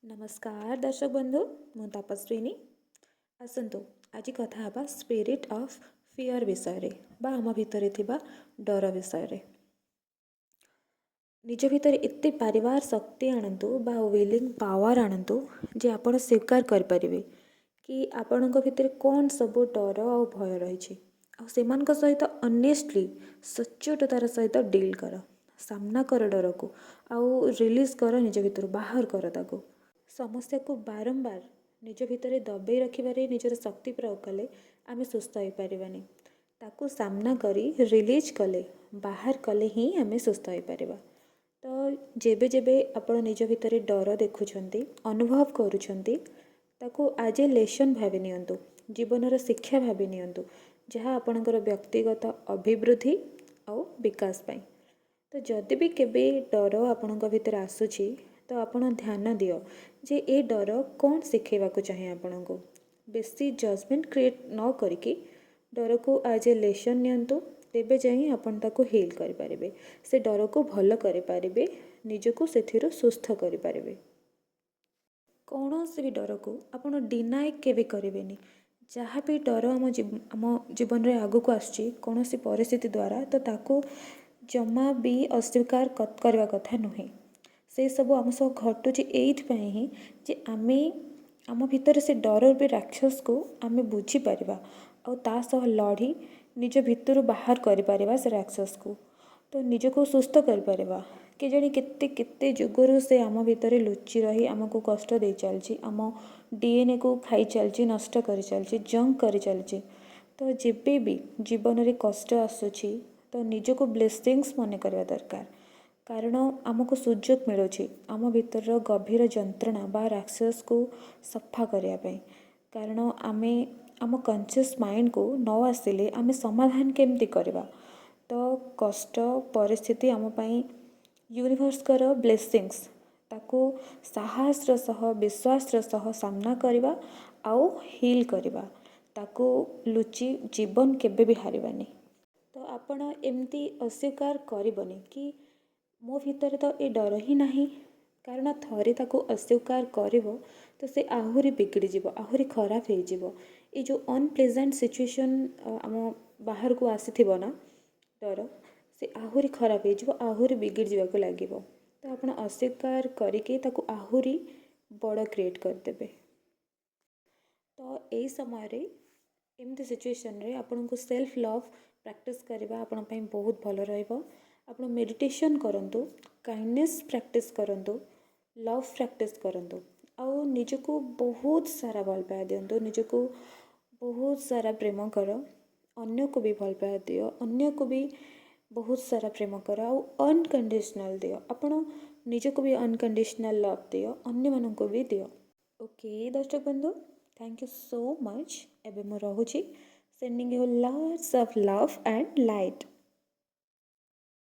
नमस्कार दर्शक बंधु मु तपस्विनी आसतु आज कथा हबा स्पिरिट ऑफ फियर विषय बा आम भितर थिबा डर विषय निज भितर एते परिवार शक्ति आणतु बा विलिंग पावर आणतु जे आपण स्वीकार कर परिबे कि आपणक भितर कौन सब डर आ भय रही आ सहित ऑनेस्टली सच्चोटतार सहित डील कर सामना कर डर को आउ रिलीज कर निज भितर बाहर कर ताको समस्या को बारंबार निज भितर दबे रखिबारे निजर शक्ति प्रयोग कले आमे सुस्थ हो पारिबानी ताकू सामना करी रिलीज कले बाहर कले ही आमे सुस्थ हो पारिबा। तो जेबे जेबे आपण निज भितर डर देखुछंती अनुभव करूछंती ताकू आज ए लेसन भाबी नियंतु जीवनर शिक्षा भाबी नियंतु जहाँ आपणकर व्यक्तिगत अभिवृद्धि और विकास पाई। तो जदि भी केबे डर आपणक भितर आसुची तो आपण ध्यान दियो जे ए डर कौन शिखेबा को चाहे आपण को बेसी जजमेंट क्रिएट न करिकी डर को आज ए लेसन नियंतु तेबे जाई आपण ताको हील करि पारिबे से डर को भल करि पारिबे निजको सेथिरो सुस्थ करि पारिबे। कौनसी भी डर को आपण डिनाय केबे करिवेनी जहाँ भी डर आम जीवन रे आगु को आसची कौनसी परिस्थिति द्वारा तो ताको जमा भी अस्वीकार करवा कथा नुहे से सब आम सब घटुची एइथपाई ही जे आमे आम भितर से डर भी राक्षस को आमे बुझी परिबा और ता सह लड़ी निज भितर बाहर करि परिबा से राक्षस को तो निज को सुस्थ कर परिबा के जानी केते केते जुगरु से आम भितर लुचि रही आमको कष्ट दे चलची आम डीएनए को खाई चलची नष्ट कर चलची जंक कर चलची। तो जेबे भी जीवन रे कष्ट आसुची तो निज को ब्लेसिंग्स मन करवा दरकार कारण आमको सुजोग मिलूँ आम भीतर गभीर जंत्रणा बा राक्षस को सफा करने कारण आमे आम कॉन्शियस माइंड को न आसिले आमे समाधान केमती करवा। तो कष्ट परिस्थिति आम पाई यूनिवर्स कर ब्लेसिंग्स ताको साहसर सह विश्वासर सह सामना करवा आउ हील करवा ताको लुचि जीवन केबे भी हारिबानी। तो आपण एमती अस्वीकार करबनी कि मो भितर तो ये डर ही नहीं कारण थरे ताको अस्वीकार करिवो तो से आहुरी बिगड़ी जीवो आहुरी खराब हो जीवो ये जो अनप्लेजेंट सिचुएशन आम बाहर को आसीथिबो ना डर से आहुरी खराब हो जीवो आहुरी बिगड़ जीवाको लागिवो। तो आपण अस्वीकार करिके ताको आहुरी बड़ क्रिएट करदेबे। तो यही समय रे एमती सिचुएशन रे आपन को सेल्फ लव प्रैक्टिस करबा आपन पई बहुत भल रहइबो। आप मेडिटेशन करंतु काइंडनेस प्रैक्टिस करंतु लव प्रैक्टिस करंतु आउ निजको बहुत सारा भल पाया दिंतु निजको बहुत सारा प्रेम कर अन्य को भी भल पाया दियो अन्य को भी बहुत सारा प्रेम कर आउ अनकंडीशनल दियो आपण निजको भी अनकंडीशनल लव दियो अन्य मानन को भी दियो। ओके दर्शक बंधु थैंक यू सो मच एबे मो रहूची sending you lots of love and light.